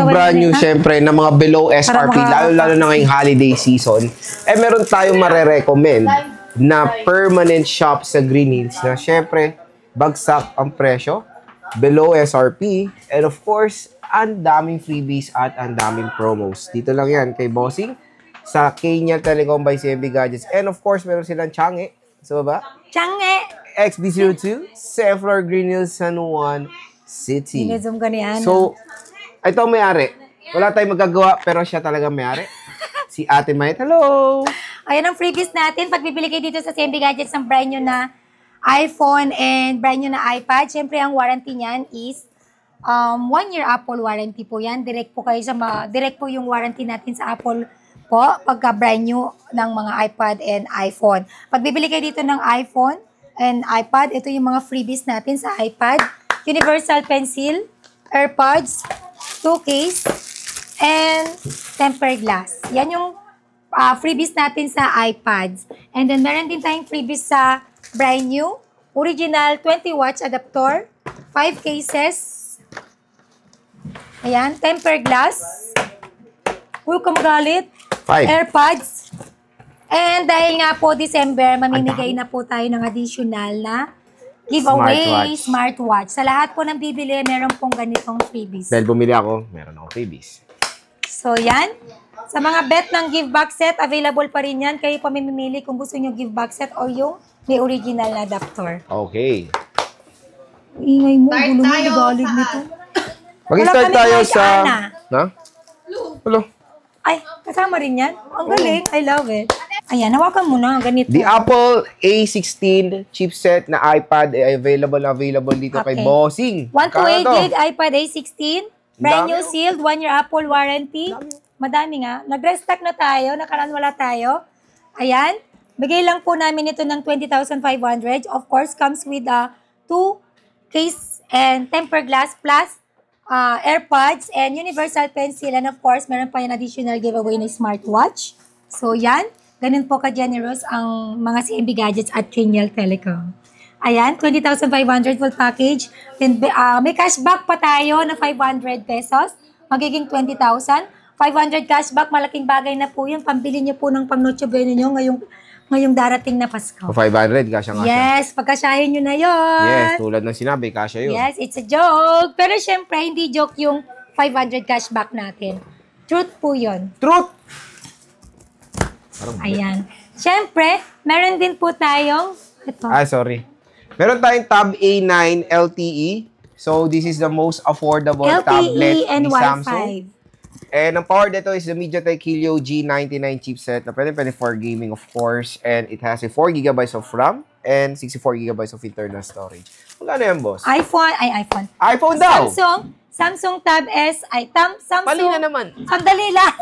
brand new, syempre, na mga below SRP, lalo-lalo na ngayong holiday season, meron tayong marerecommend na permanent shop sa Green Hills na syempre, bagsak ang presyo, below SRP, and of course, ang daming freebies at ang daming promos. Dito lang yan kay Bossing sa Kenyal Telecom by CMB Gadgets. And of course, meron silang Changi. So ba? Changi! XB02, 2nd floor, Green Hills, San Juan City. Ginazum ka ni Ana. So, ito ang may-ari. Wala tayong magagawa, pero siya talaga may-ari. Si Ate Mayet. Hello! Ayan ang freebies natin. Pag bibili kayo dito sa CMB Gadgets ng brand new na iPhone and brand new na iPad, syempre ang warranty niyan is 1-year Apple warranty po yan. Direct po kayo direct po yung warranty natin sa Apple po pagka brand new ng mga iPad and iPhone. Pag bibili kayo dito ng iPhone and iPad, ito yung mga freebies natin sa iPad. Universal pencil, AirPods, 2 case, and tempered glass. Yan yung freebies natin sa iPads. And then meron din tayong freebies sa brand new, original 20-watch adapter, 5 cases. Ayan, tempered glass. Huwag ka magalit. 5. AirPods. And dahil nga po December, mamimigay na po tayo ng additional na giveaway smartwatch. Sa lahat po ng bibili, meron pong ganitong freebies. Dahil bumili ako, meron akong freebies. So, yan. Sa mga bet ng give back set, available pa rin yan. Kayo pa mamimili kung gusto nyo give back set or yung may original na adapter. Okay. Ingay mo, gulo mo, ligalig nito. Mag-start tayo sa... Na? Hello. Ay, kasama rin yan. Ang galing. I love it. Ayan, hawakan mo na. Ganito. The Apple A16 chipset na iPad ay available dito kay Bossing. 128 gig iPad A16. Brand new sealed. 1-year Apple warranty. Madami nga. Nag-restock na tayo. Nakaraan wala tayo. Ayan. Bigay lang po namin ito ng 20,500. Of course, comes with 2 case and tempered glass plus AirPods and universal pencil. And of course, meron pa yung additional giveaway na smartwatch. So, yan. Ganun po ka-generous ang mga CMB Gadgets at Kenyal Telecom. Ayan, 20,500 full package. Then, may cashback pa tayo na 500 pesos. Magiging 20,000. 500 cashback, malaking bagay na po yun. Pambili niyo po ng pang-Noche Buena nyo ngayong darating na Pasko. 500, kasya nga yes, pagkasyahin nyo na yun. Yes, tulad ng sinabi, kasya yun. Yes, it's a joke. Pero syempre, hindi joke yung 500 cashback natin. Truth po yun. Truth! Ayan. Syempre, meron din po tayong ito. Sorry. Meron tayong Tab A9 LTE. So, this is the most affordable tablet and ni Wi-Fi. Samsung. And ang power dito is the MediaTek Helio G99 chipset na pwede for gaming, of course. And it has a 4GB of RAM and 64GB of internal storage. Magkano yan, boss? iPhone daw! Samsung Tab S, Samsung... Mali na naman. Sandali lang.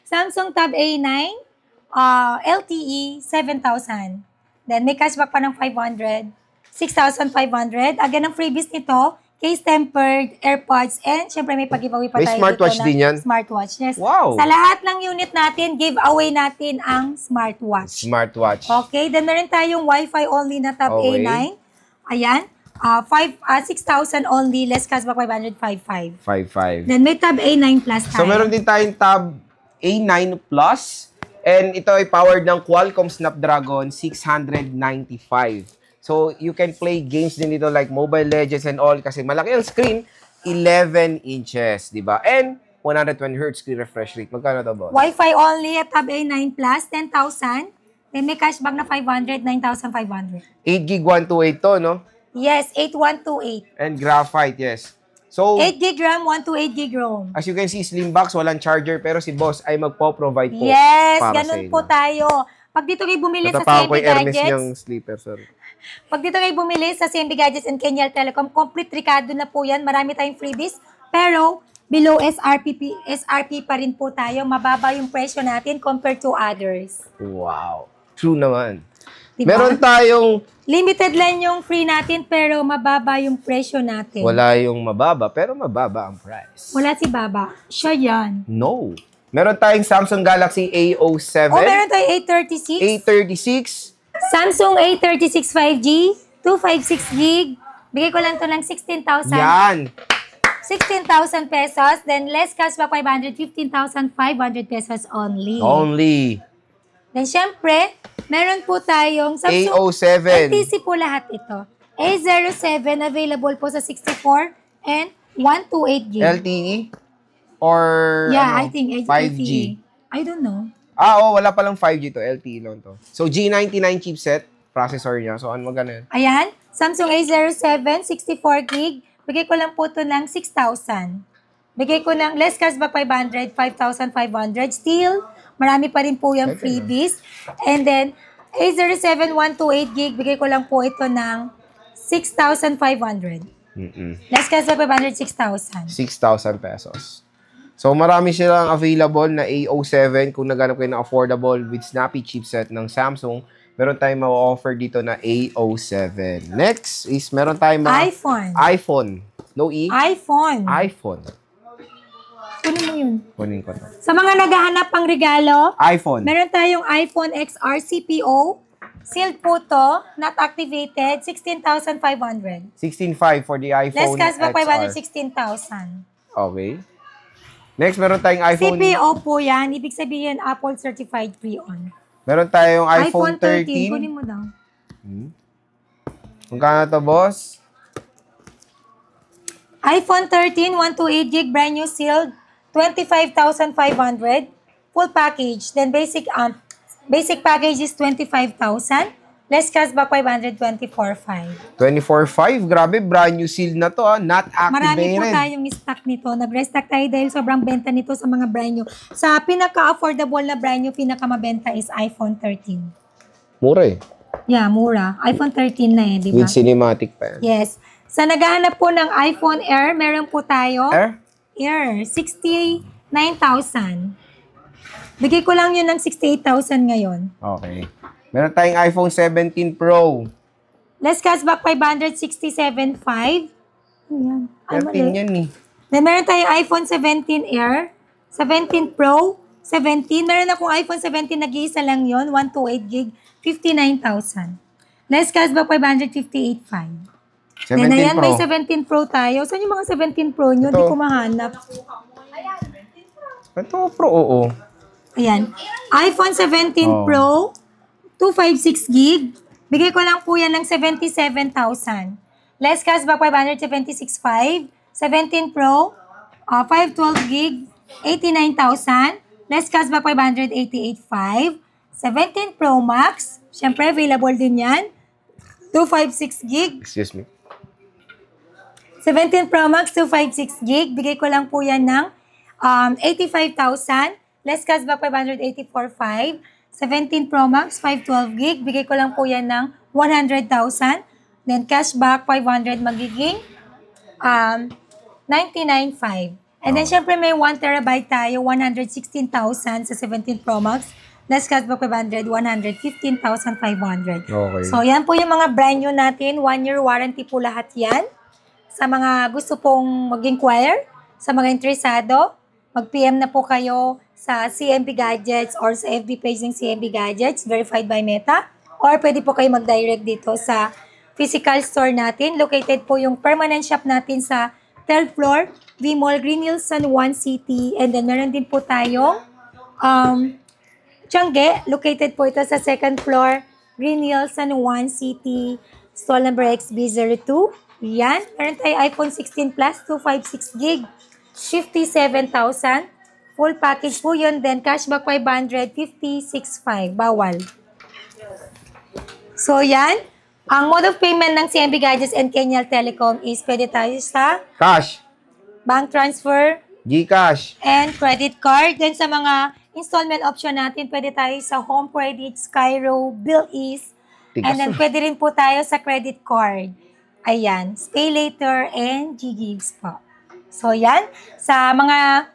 Samsung Tab A9, LTE, 7,000. Then, may cashback pa ng 500. 6,500. Again, ang freebies nito, case tempered, AirPods, and syempre may pag-giveaway pa tayo dito. May smartwatch din yan? Smartwatch, yes. Wow! Sa lahat ng unit natin, giveaway natin ang smartwatch. Okay, then meron tayong Wi-Fi only na Tab A9. Ayan. 6,000 only, less cashback 500, 5,500. Then may Tab A9 Plus tayo. So meron din tayong Tab A9 Plus. And ito ay powered ng Qualcomm Snapdragon 695. So, you can play games din dito like Mobile Legends and all kasi malaki ang screen, 11 inches, di ba? And 120Hz screen refresh rate. Magkano to, boss? Wi-Fi only at Tab A9 Plus, 10,000. Then may cashback na 500, 9,500. 8GB 128 to, no? Yes, 8128. And graphite, yes. So, 8GB RAM, 128GB ROM. As you can see, slim box, walang charger, pero si boss ay magpo-provide po. Yes, para ganun po tayo. Pag dito kayo bumili sa CMB Gadgets, yung sleeper, sorry. Pag dito kayo bumili sa CMB Gadgets and Kenyal Telecom, complete Ricardo na po yan. Marami tayong freebies. Pero, below SRP pa rin po tayo. Mababa yung presyo natin compared to others. Wow. True naman. Diba? Meron tayong... Limited lang yung free natin, pero mababa yung presyo natin. Wala yung mababa, pero mababa ang price. Wala si Baba. Siya yan. No. Meron tayong Samsung Galaxy A07. Meron tayong A36. A36. Samsung A36 5G, 256GB. Bigay ko lang to ng 16,000. Yan. 16,000 pesos. Then less cashback 500, 15,500 pesos only. Only. Then syempre, meron po tayong Samsung A07. LTC po lahat ito. A07 available po sa 64 and 128 gig. LTE? Or Yeah, ano, I think it's 5G? LTE. I don't know. Wala palang 5G to. LTE lang to. So, G99 chipset, processor niya. So, ano magkano yun? Ayan, Samsung A07, 64 gig. Bigay ko lang po ito ng 6,000. Bigay ko ng less cashback 500, 5,500. Still, marami pa rin po yung freebies. And then, A07, 128 gig. Bigay ko lang po ito ng 6,500. Less cashback 500, 6,000. 6,000 pesos. So, marami silang available na A07 kung naghanap kayo ng affordable with snappy chipset ng Samsung. Meron tayong ma-offer dito na A07. Next is meron tayong mga iPhone. No E? iPhone. Kunin mo yun. Kunin ko to. Sa mga naghahanap pang regalo, iPhone. meron tayong iPhone XR CPO. Sealed po to, not activated, 16,500. 16.5 for the iPhone Less cashback XR. 500, 16,000. Okay. Next, meron tayong iPhone. CPO po yan. Ibig sabihin, Apple Certified Pre-On. Meron tayong iPhone 13. Kunin mo daw. Magkano to, boss? iPhone 13, 128 gig, brand new sealed, 25,500. Full package. Then basic package is 25,000. Less cashback 500, 24,500. 24.5. Grabe, brand new seal na to. Not activated. Marami po tayong stock nito. Nag-restock tayo dahil sobrang benta nito sa mga brand new. Sa pinaka-affordable na brand new, pinaka-mabenta is iPhone 13. Mura eh. Yeah, mura. iPhone 13 na di ba? With cinematic pa yan. Yes. Sa naghahanap po ng iPhone Air, meron po tayo. Air, 69,000. Bigay ko lang yun ng 68,000 ngayon. Okay. Meron tayong iPhone 17 Pro. Less cashback 500, 67,500. Ayan. 13 yan eh. Then meron tayong iPhone 17 Air, 17 Pro, 17. Meron akong iPhone 17, nag-iisa lang yun, 128 gig, 59,000. Less cashback 500, 58,500. 17 Then ayan, Pro. may 17 Pro tayo. Saan yung mga 17 Pro nyo? Ito. Di ko mahanap. Ito Pro, oo. Ayan. iPhone 17 Pro, 256 gig. Bigay ko lang po yan ng 77,000. Less cashback 500, 76,500. 17 Pro, 512 gig, 89,000. Less cashback 500, 88,500. 17 Pro Max, syempre available din yan. 256 gig. Excuse me. 17 Pro Max, 256 gig. Bigay ko lang po yan ng 85,000. Less cashback 500, 84,500. 17 Pro Max, 512 gig. Bigay ko lang po yan ng 100,000. Then cashback 500 magiging 99,500. And then syempre may 1 terabyte tayo, 116,000 sa 17 Pro Max. Less cashback 500, 115,500. Okay. So yan po yung mga brand new natin. 1 year warranty po lahat yan. Sa mga gusto pong mag-inquire, sa mga interesado, mag-PM na po kayo sa CMB Gadgets or sa FB page ng CMB Gadgets, verified by Meta. Or pwede po kayo mag-direct dito sa physical store natin. Located po yung permanent shop natin sa 3rd floor, V-Mall, Green Hills, San Juan City. And then meron din po tayong Tiangge. Located po ito sa 2nd floor, Green Hills, San Juan City. Stall number XB02. Yan. Meron tayo iPhone 16 Plus, 256 gig, 57,000. Full package po yun. Then, cashback 500, 56,500. Bawal. So, yan. Ang mode of payment ng CMB Gadgets and Kenyal Telecom is pwede tayo sa Cash. bank transfer Gcash. and credit card. Then, sa mga installment option natin, pwede tayo sa Home Credit, Skyro, Bill Ease. And then, pwede rin po tayo sa credit card. Ayan. Pay later and G-Gigs po. So, yan. Sa mga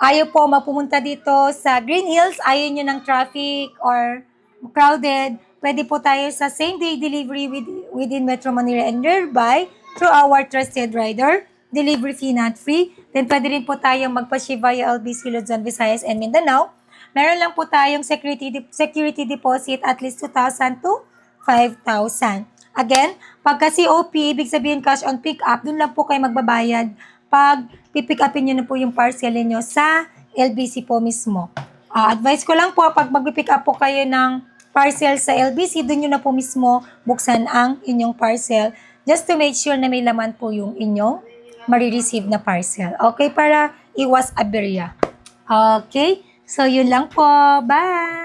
ayaw po mapumunta dito sa Green Hills, ayaw nyo ng traffic or crowded, pwede po tayo sa same-day delivery within Metro Manila and nearby through our trusted rider. Delivery fee not free. Then pwede rin po tayong magpa-ship via LBC, Luzon, Visayas, and Mindanao. Meron lang po tayong security deposit at least 2,000 to 5,000. Again, pagka COP, ibig sabihin cash on pick-up, dun lang po kayo magbabayad pag pipick upin nyo na po yung parcel niyo sa LBC po mismo. Advice ko lang po, pag mag-pick up po kayo ng parcel sa LBC, doon nyo na po mismo buksan ang inyong parcel just to make sure na may laman po yung inyong marireceive na parcel. Okay, para iwas aberya. Okay, so yun lang po. Bye!